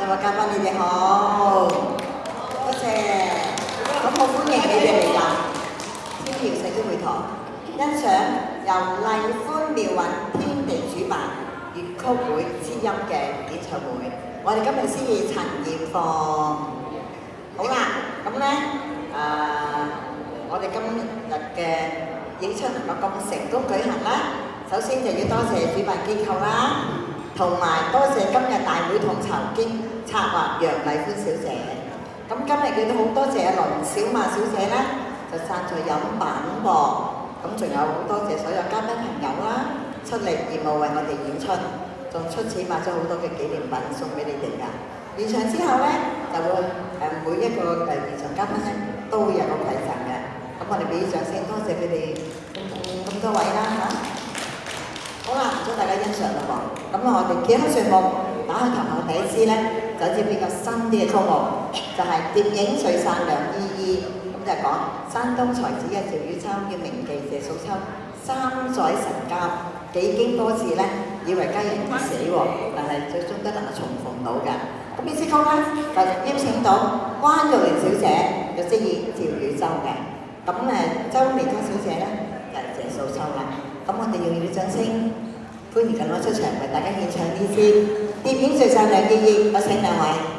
兩位嘉賓你哋好，多謝，咁好歡迎你哋嚟㗎，天橋社區會堂欣賞由麗歡妙韻天地主辦粵曲會之音嘅演唱會。我哋今日先至陳驗放，好啦，咁咧我哋今日嘅演出能夠咁成功舉行啦，首先就要多謝主辦機構啦。同埋多謝今日大會統籌兼策劃楊麗歡小姐。咁今日亦都好多謝林小馬小姐咧，就贊助飲品噃。咁仲有好多謝所有嘉賓朋友啦，出嚟義務為我哋演出，仲出錢買咗好多嘅紀念品送俾你哋㗎。完場之後咧，就會每一個現場嘉賓咧都會有個饋贈嘅。咁我哋俾啲掌聲，多謝佢哋咁多位啦嚇。好啦，唔阻大家欣賞啦喎。咁我哋揭開序幕，打開頭後第一支咧，就一支比較新啲嘅曲目，就係蝶影垂傘兩依依。咁就係講山東才子嘅趙汝秋嘅名妓謝素秋3載神監，幾經波折咧，以為家人已死喎，但係最終都能夠重逢到嘅。咁呢支曲咧就邀請到關玉玲小姐，就飾演趙汝秋嘅。咁周美嘉小姐咧就係謝素秋啦。咁我哋用熱烈掌聲歡迎緊我出場為大家獻唱呢支《蝶影垂傘兩依依》，我請兩位。